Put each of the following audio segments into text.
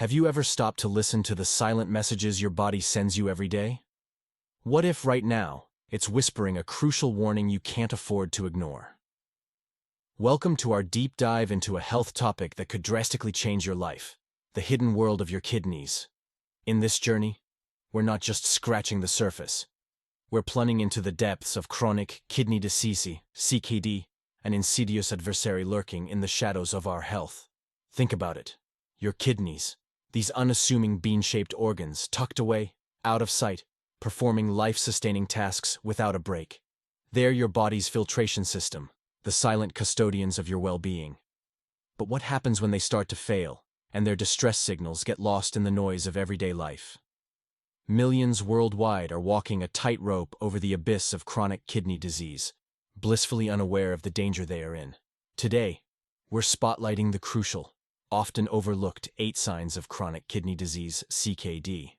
Have you ever stopped to listen to the silent messages your body sends you every day? What if right now, it's whispering a crucial warning you can't afford to ignore? Welcome to our deep dive into a health topic that could drastically change your life, the hidden world of your kidneys. In this journey, we're not just scratching the surface. We're plunging into the depths of chronic kidney disease, CKD, an insidious adversary lurking in the shadows of our health. Think about it. Your kidneys, these unassuming bean-shaped organs tucked away, out of sight, performing life-sustaining tasks without a break. They're your body's filtration system, the silent custodians of your well-being. But what happens when they start to fail, and their distress signals get lost in the noise of everyday life? Millions worldwide are walking a tightrope over the abyss of chronic kidney disease, blissfully unaware of the danger they are in. Today, we're spotlighting the crucial, often overlooked 8 signs of chronic kidney disease, CKD.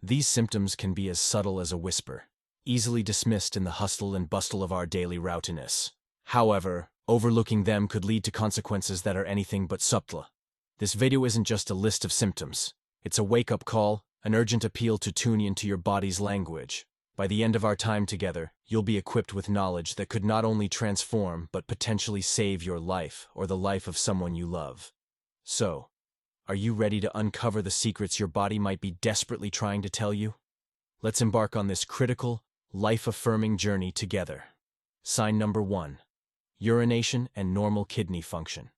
These symptoms can be as subtle as a whisper, easily dismissed in the hustle and bustle of our daily routiness. However, overlooking them could lead to consequences that are anything but subtle. This video isn't just a list of symptoms. It's a wake-up call, an urgent appeal to tune into your body's language. By the end of our time together, you'll be equipped with knowledge that could not only transform but potentially save your life or the life of someone you love. So, are you ready to uncover the secrets your body might be desperately trying to tell you? Let's embark on this critical, life-affirming journey together. Sign number 1. Urination and normal kidney function.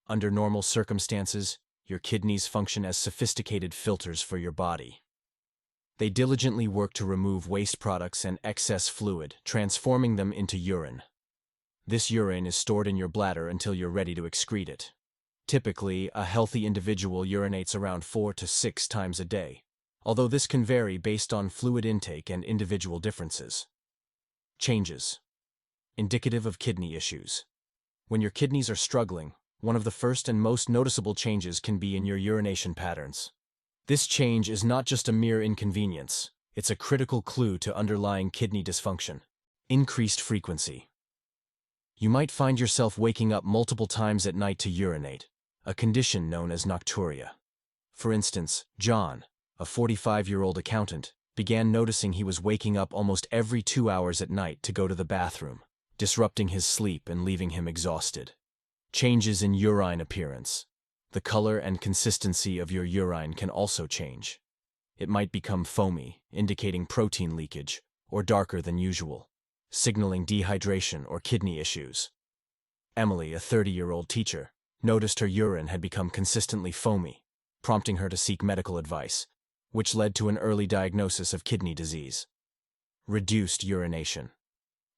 Under normal circumstances, your kidneys function as sophisticated filters for your body. They diligently work to remove waste products and excess fluid, transforming them into urine. This urine is stored in your bladder until you're ready to excrete it. Typically, a healthy individual urinates around 4 to 6 times a day, although this can vary based on fluid intake and individual differences. Changes. Indicative of kidney issues. When your kidneys are struggling, one of the first and most noticeable changes can be in your urination patterns. This change is not just a mere inconvenience, it's a critical clue to underlying kidney dysfunction. Increased frequency. You might find yourself waking up multiple times at night to urinate, a condition known as nocturia. For instance, John, a 45-year-old accountant, began noticing he was waking up almost every 2 hours at night to go to the bathroom, disrupting his sleep and leaving him exhausted. Changes in urine appearance. The color and consistency of your urine can also change. It might become foamy, indicating protein leakage, or darker than usual, signaling dehydration or kidney issues. Emily, a 30-year-old teacher, noticed her urine had become consistently foamy, prompting her to seek medical advice, which led to an early diagnosis of kidney disease. Reduced urination.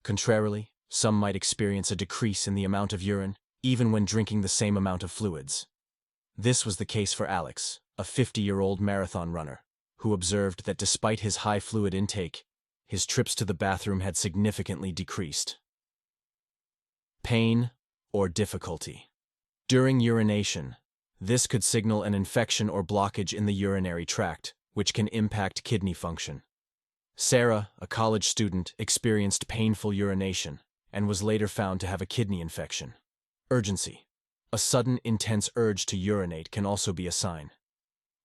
Contrarily, some might experience a decrease in the amount of urine, even when drinking the same amount of fluids. This was the case for Alex, a 50-year-old marathon runner, who observed that despite his high fluid intake, his trips to the bathroom had significantly decreased. Pain or difficulty. During urination, this could signal an infection or blockage in the urinary tract, which can impact kidney function. Sarah, a college student, experienced painful urination and was later found to have a kidney infection. Urgency. A sudden, intense urge to urinate can also be a sign.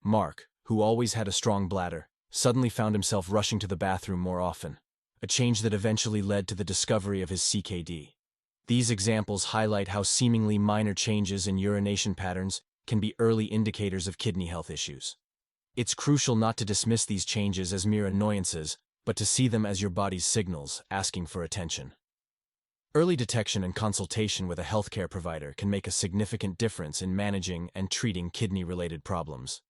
Mark, who always had a strong bladder, suddenly found himself rushing to the bathroom more often, a change that eventually led to the discovery of his CKD. These examples highlight how seemingly minor changes in urination patterns can be early indicators of kidney health issues. It's crucial not to dismiss these changes as mere annoyances, but to see them as your body's signals asking for attention. Early detection and consultation with a healthcare provider can make a significant difference in managing and treating kidney-related problems.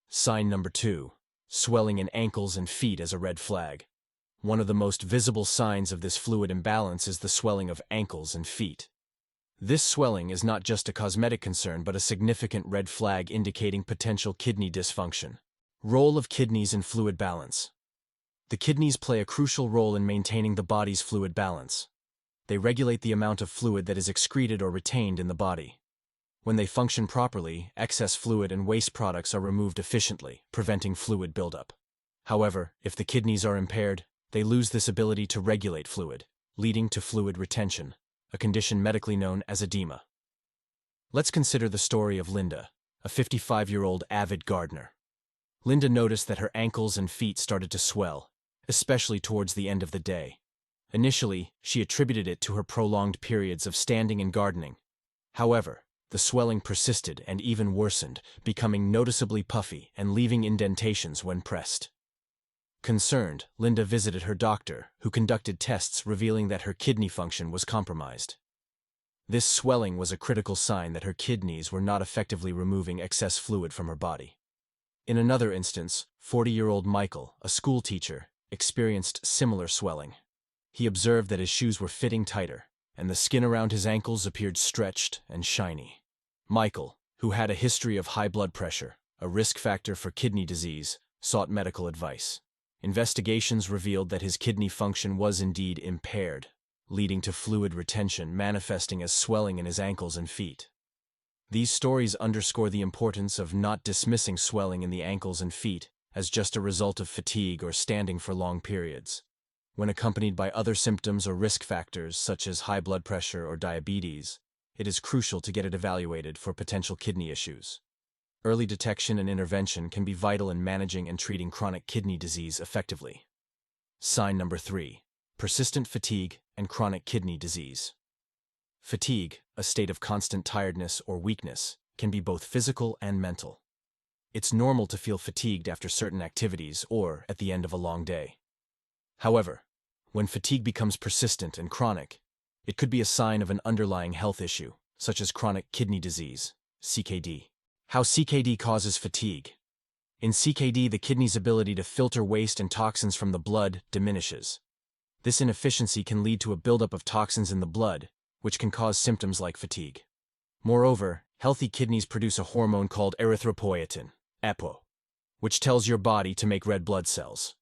Sign number 2. Swelling in ankles and feet as a red flag. One of the most visible signs of this fluid imbalance is the swelling of ankles and feet. This swelling is not just a cosmetic concern but a significant red flag indicating potential kidney dysfunction. Role of kidneys in fluid balance. The kidneys play a crucial role in maintaining the body's fluid balance. They regulate the amount of fluid that is excreted or retained in the body. When they function properly, excess fluid and waste products are removed efficiently, preventing fluid buildup. However, if the kidneys are impaired, they lose this ability to regulate fluid, leading to fluid retention, a condition medically known as edema. Let's consider the story of Linda, a 55-year-old avid gardener. Linda noticed that her ankles and feet started to swell, especially towards the end of the day. Initially, she attributed it to her prolonged periods of standing and gardening. However, the swelling persisted and even worsened, becoming noticeably puffy and leaving indentations when pressed. Concerned, Linda visited her doctor, who conducted tests revealing that her kidney function was compromised. This swelling was a critical sign that her kidneys were not effectively removing excess fluid from her body. In another instance, 40-year-old Michael, a school teacher, experienced similar swelling. He observed that his shoes were fitting tighter, and the skin around his ankles appeared stretched and shiny. Michael, who had a history of high blood pressure, a risk factor for kidney disease, sought medical advice. Investigations revealed that his kidney function was indeed impaired, leading to fluid retention manifesting as swelling in his ankles and feet. These stories underscore the importance of not dismissing swelling in the ankles and feet as just a result of fatigue or standing for long periods. When accompanied by other symptoms or risk factors such as high blood pressure or diabetes, it is crucial to get it evaluated for potential kidney issues. Early detection and intervention can be vital in managing and treating chronic kidney disease effectively. Sign number 3. Persistent fatigue and chronic kidney disease. Fatigue, a state of constant tiredness or weakness, can be both physical and mental. It's normal to feel fatigued after certain activities or at the end of a long day. However, when fatigue becomes persistent and chronic, it could be a sign of an underlying health issue, such as chronic kidney disease, CKD. How CKD causes fatigue. In CKD, the kidney's ability to filter waste and toxins from the blood diminishes. This inefficiency can lead to a buildup of toxins in the blood, which can cause symptoms like fatigue. Moreover, healthy kidneys produce a hormone called erythropoietin, EPO, which tells your body to make red blood cells.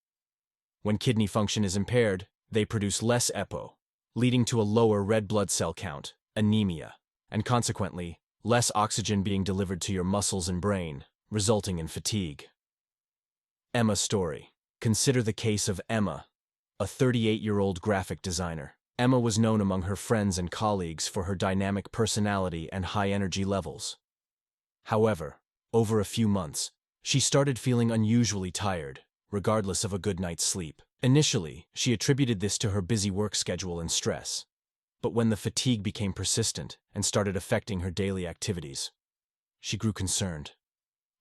When kidney function is impaired, they produce less EPO, leading to a lower red blood cell count, anemia, and consequently, less oxygen being delivered to your muscles and brain, resulting in fatigue. Emma's story. Consider the case of Emma, a 38-year-old graphic designer. Emma was known among her friends and colleagues for her dynamic personality and high energy levels. However, over a few months, she started feeling unusually tired, regardless of a good night's sleep. Initially, she attributed this to her busy work schedule and stress. But when the fatigue became persistent and started affecting her daily activities, she grew concerned.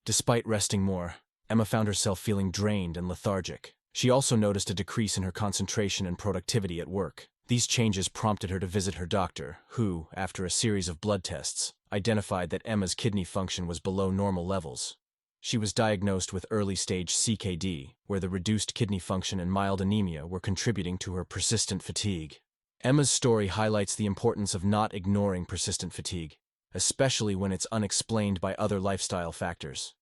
Despite resting more, Emma found herself feeling drained and lethargic. She also noticed a decrease in her concentration and productivity at work. These changes prompted her to visit her doctor, who, after a series of blood tests, identified that Emma's kidney function was below normal levels. She was diagnosed with early-stage CKD, where the reduced kidney function and mild anemia were contributing to her persistent fatigue. Emma's story highlights the importance of not ignoring persistent fatigue, especially when it's unexplained by other lifestyle factors.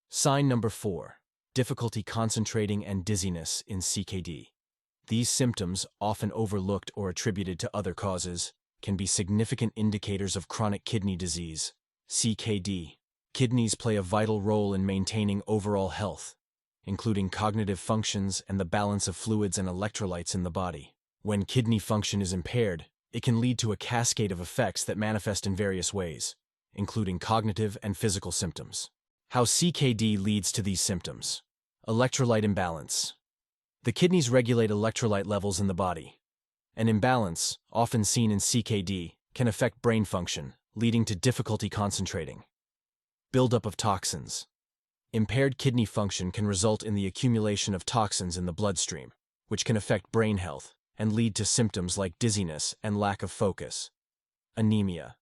Sign number 4. Difficulty concentrating and dizziness in CKD. These symptoms, often overlooked or attributed to other causes, can be significant indicators of chronic kidney disease, CKD. Kidneys play a vital role in maintaining overall health, including cognitive functions and the balance of fluids and electrolytes in the body. When kidney function is impaired, it can lead to a cascade of effects that manifest in various ways, including cognitive and physical symptoms. How CKD leads to these symptoms. Electrolyte imbalance. The kidneys regulate electrolyte levels in the body. An imbalance, often seen in CKD, can affect brain function, leading to difficulty concentrating. Buildup of toxins. Impaired kidney function can result in the accumulation of toxins in the bloodstream, which can affect brain health and lead to symptoms like dizziness and lack of focus. Anemia.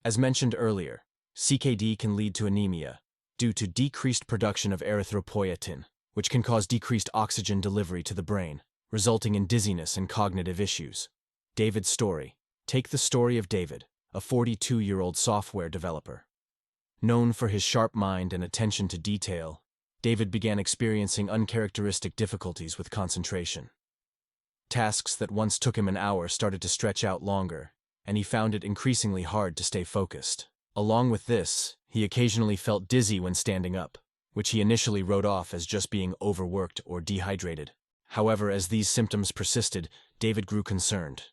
As mentioned earlier, CKD can lead to anemia due to decreased production of erythropoietin, which can cause decreased oxygen delivery to the brain, resulting in dizziness and cognitive issues. David's story. Take the story of David, a 42-year-old software developer. Known for his sharp mind and attention to detail, David began experiencing uncharacteristic difficulties with concentration. Tasks that once took him an hour started to stretch out longer, and he found it increasingly hard to stay focused. Along with this, he occasionally felt dizzy when standing up, which he initially wrote off as just being overworked or dehydrated. However, as these symptoms persisted, David grew concerned.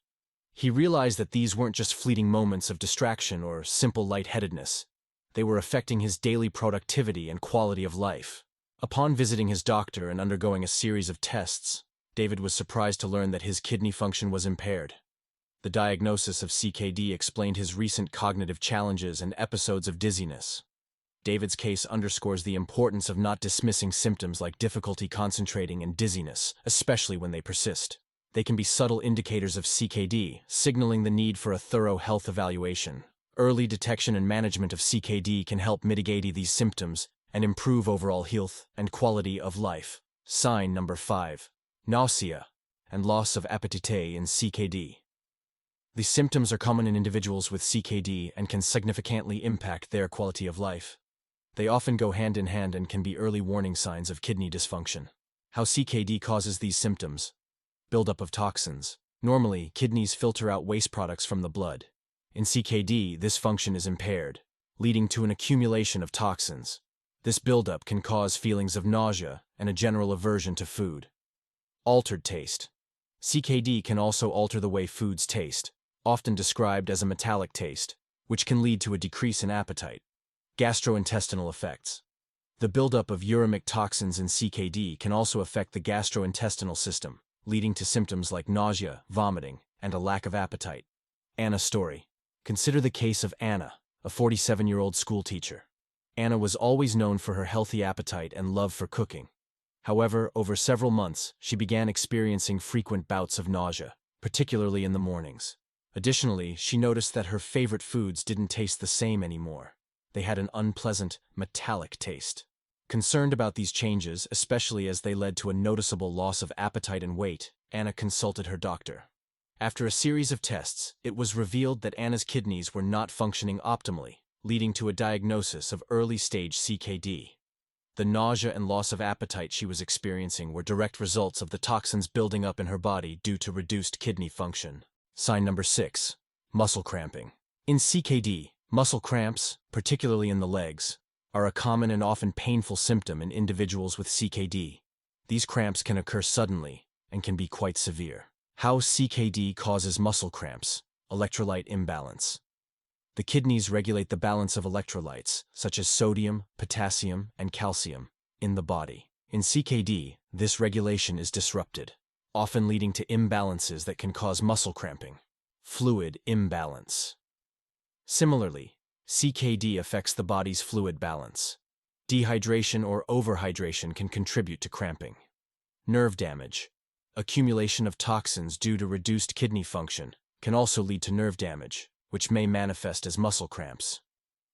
He realized that these weren't just fleeting moments of distraction or simple lightheadedness. They were affecting his daily productivity and quality of life. Upon visiting his doctor and undergoing a series of tests, David was surprised to learn that his kidney function was impaired. The diagnosis of CKD explained his recent cognitive challenges and episodes of dizziness. David's case underscores the importance of not dismissing symptoms like difficulty concentrating and dizziness, especially when they persist. They can be subtle indicators of CKD, signaling the need for a thorough health evaluation. Early detection and management of CKD can help mitigate these symptoms and improve overall health and quality of life. Sign number 5. Nausea and loss of appetite in CKD. These symptoms are common in individuals with CKD and can significantly impact their quality of life. They often go hand in hand and can be early warning signs of kidney dysfunction. How CKD causes these symptoms. Buildup of toxins. Normally, kidneys filter out waste products from the blood. In CKD, this function is impaired, leading to an accumulation of toxins. This buildup can cause feelings of nausea and a general aversion to food. Altered taste. CKD can also alter the way foods taste, often described as a metallic taste, which can lead to a decrease in appetite. Gastrointestinal effects. The buildup of uremic toxins in CKD can also affect the gastrointestinal system, leading to symptoms like nausea, vomiting, and a lack of appetite. Anna's story. Consider the case of Anna, a 47-year-old schoolteacher. Anna was always known for her healthy appetite and love for cooking. However, over several months, she began experiencing frequent bouts of nausea, particularly in the mornings. Additionally, she noticed that her favorite foods didn't taste the same anymore. They had an unpleasant, metallic taste. Concerned about these changes, especially as they led to a noticeable loss of appetite and weight, Anna consulted her doctor. After a series of tests, it was revealed that Anna's kidneys were not functioning optimally, leading to a diagnosis of early-stage CKD. The nausea and loss of appetite she was experiencing were direct results of the toxins building up in her body due to reduced kidney function. Sign number 6. Muscle cramping. In CKD, muscle cramps, particularly in the legs, are a common and often painful symptom in individuals with CKD. These cramps can occur suddenly and can be quite severe. How CKD causes muscle cramps. Electrolyte imbalance. The kidneys regulate the balance of electrolytes, such as sodium, potassium, and calcium, in the body. In CKD, this regulation is disrupted, often leading to imbalances that can cause muscle cramping. Fluid imbalance. Similarly, CKD affects the body's fluid balance. Dehydration or overhydration can contribute to cramping. Nerve damage. Accumulation of toxins due to reduced kidney function can also lead to nerve damage, which may manifest as muscle cramps.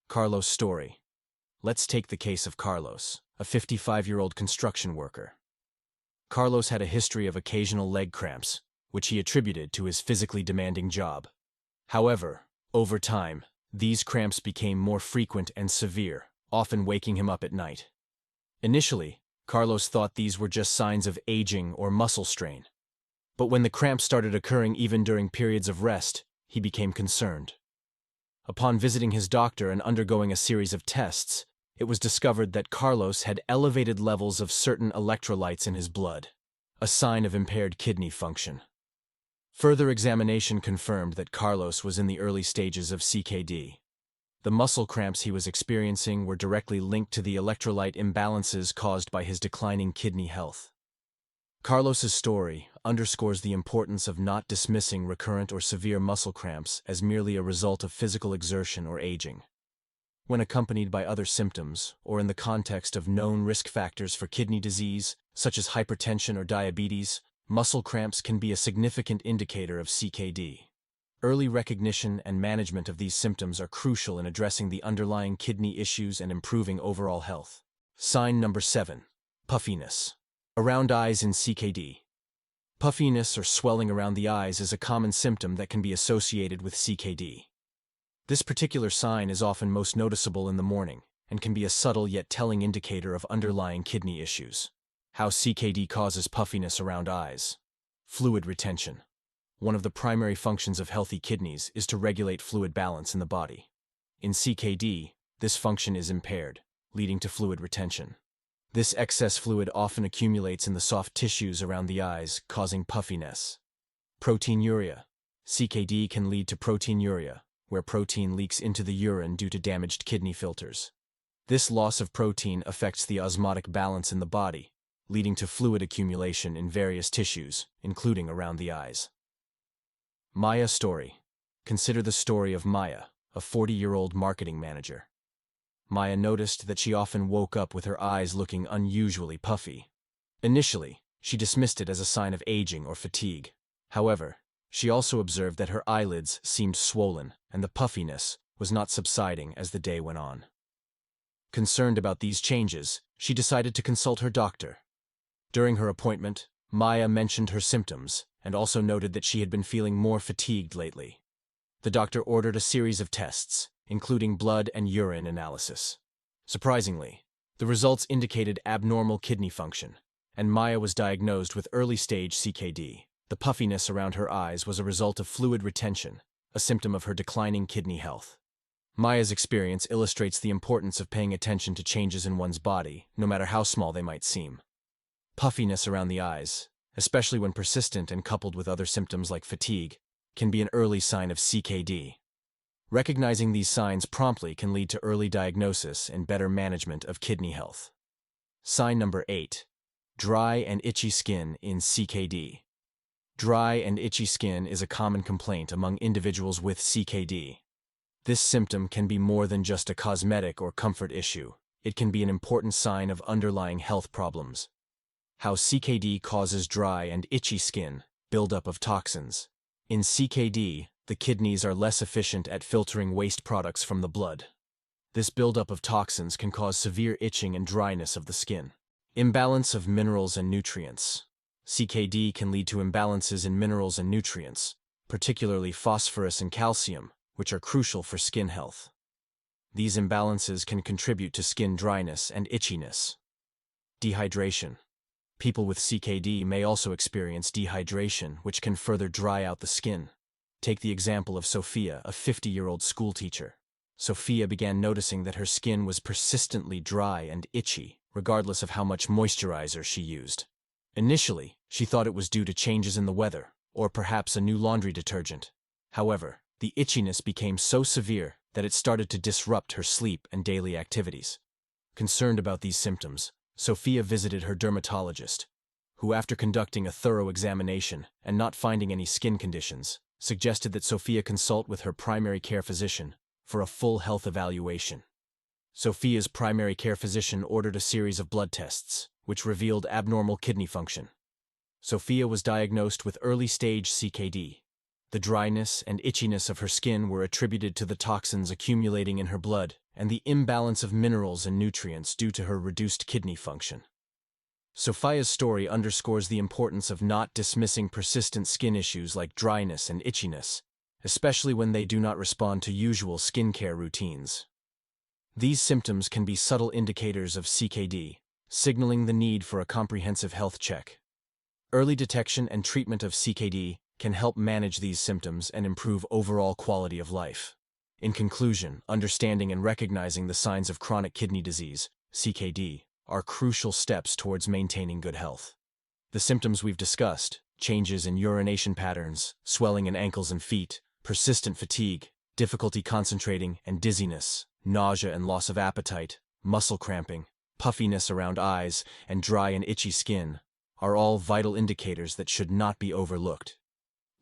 Carlos' story. Let's take the case of Carlos, a 55-year-old construction worker. Carlos had a history of occasional leg cramps, which he attributed to his physically demanding job. However, over time, these cramps became more frequent and severe, often waking him up at night. Initially, Carlos thought these were just signs of aging or muscle strain. But when the cramps started occurring even during periods of rest, he became concerned. Upon visiting his doctor and undergoing a series of tests, it was discovered that Carlos had elevated levels of certain electrolytes in his blood, a sign of impaired kidney function. Further examination confirmed that Carlos was in the early stages of CKD. The muscle cramps he was experiencing were directly linked to the electrolyte imbalances caused by his declining kidney health. Carlos's story underscores the importance of not dismissing recurrent or severe muscle cramps as merely a result of physical exertion or aging. When accompanied by other symptoms, or in the context of known risk factors for kidney disease, such as hypertension or diabetes, muscle cramps can be a significant indicator of CKD. Early recognition and management of these symptoms are crucial in addressing the underlying kidney issues and improving overall health. Sign number 7. Puffiness. Around eyes in CKD. Puffiness or swelling around the eyes is a common symptom that can be associated with CKD. This particular sign is often most noticeable in the morning and can be a subtle yet telling indicator of underlying kidney issues. How CKD causes puffiness around eyes. Fluid retention. One of the primary functions of healthy kidneys is to regulate fluid balance in the body. In CKD, this function is impaired, leading to fluid retention. This excess fluid often accumulates in the soft tissues around the eyes, causing puffiness. Proteinuria. CKD can lead to proteinuria, where protein leaks into the urine due to damaged kidney filters. This loss of protein affects the osmotic balance in the body, leading to fluid accumulation in various tissues, including around the eyes. Maya story. Consider the story of Maya, a 40-year-old marketing manager. Maya noticed that she often woke up with her eyes looking unusually puffy. Initially, she dismissed it as a sign of aging or fatigue. However, she also observed that her eyelids seemed swollen and the puffiness was not subsiding as the day went on. Concerned about these changes, she decided to consult her doctor. During her appointment, Maya mentioned her symptoms and also noted that she had been feeling more fatigued lately. The doctor ordered a series of tests, including blood and urine analysis. Surprisingly, the results indicated abnormal kidney function, and Maya was diagnosed with early-stage CKD. The puffiness around her eyes was a result of fluid retention, a symptom of her declining kidney health. Maya's experience illustrates the importance of paying attention to changes in one's body, no matter how small they might seem. Puffiness around the eyes, especially when persistent and coupled with other symptoms like fatigue, can be an early sign of CKD. Recognizing these signs promptly can lead to early diagnosis and better management of kidney health. Sign number 8. Dry and itchy skin in CKD. Dry and itchy skin is a common complaint among individuals with CKD. This symptom can be more than just a cosmetic or comfort issue. It can be an important sign of underlying health problems. How CKD causes dry and itchy skin, buildup of toxins. In CKD, the kidneys are less efficient at filtering waste products from the blood. This buildup of toxins can cause severe itching and dryness of the skin. Imbalance of minerals and nutrients. CKD can lead to imbalances in minerals and nutrients, particularly phosphorus and calcium, which are crucial for skin health. These imbalances can contribute to skin dryness and itchiness. Dehydration. People with CKD may also experience dehydration, which can further dry out the skin. Take the example of Sophia, a 50-year-old schoolteacher. Sophia began noticing that her skin was persistently dry and itchy, regardless of how much moisturizer she used. Initially, she thought it was due to changes in the weather, or perhaps a new laundry detergent. However, the itchiness became so severe that it started to disrupt her sleep and daily activities. Concerned about these symptoms, Sophia visited her dermatologist, who, after conducting a thorough examination and not finding any skin conditions, suggested that Sophia consult with her primary care physician for a full health evaluation. Sophia's primary care physician ordered a series of blood tests, which revealed abnormal kidney function. Sophia was diagnosed with early-stage CKD. The dryness and itchiness of her skin were attributed to the toxins accumulating in her blood and the imbalance of minerals and nutrients due to her reduced kidney function. Sophia's story underscores the importance of not dismissing persistent skin issues like dryness and itchiness, especially when they do not respond to usual skincare routines. These symptoms can be subtle indicators of CKD, signaling the need for a comprehensive health check. Early detection and treatment of CKD can help manage these symptoms and improve overall quality of life. In conclusion, understanding and recognizing the signs of chronic kidney disease, CKD, are crucial steps towards maintaining good health. The symptoms we've discussed, changes in urination patterns, swelling in ankles and feet, persistent fatigue, difficulty concentrating and dizziness, nausea and loss of appetite, muscle cramping, puffiness around eyes, and dry and itchy skin, are all vital indicators that should not be overlooked.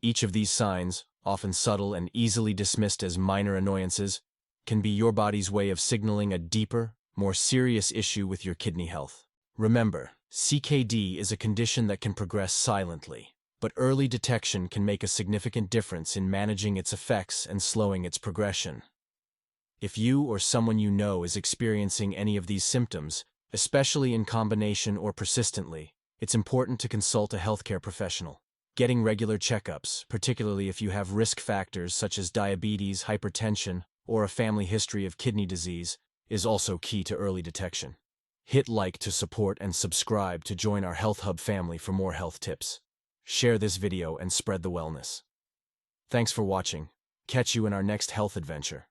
Each of these signs, often subtle and easily dismissed as minor annoyances, can be your body's way of signaling a deeper, more serious issue with your kidney health. Remember, CKD is a condition that can progress silently, but early detection can make a significant difference in managing its effects and slowing its progression. If you or someone you know is experiencing any of these symptoms, especially in combination or persistently, it's important to consult a healthcare professional. Getting regular checkups, particularly if you have risk factors such as diabetes, hypertension, or a family history of kidney disease, is also key to early detection. Hit like to support and subscribe to join our Health Hub family for more health tips. Share this video and spread the wellness. Thanks for watching. Catch you in our next health adventure.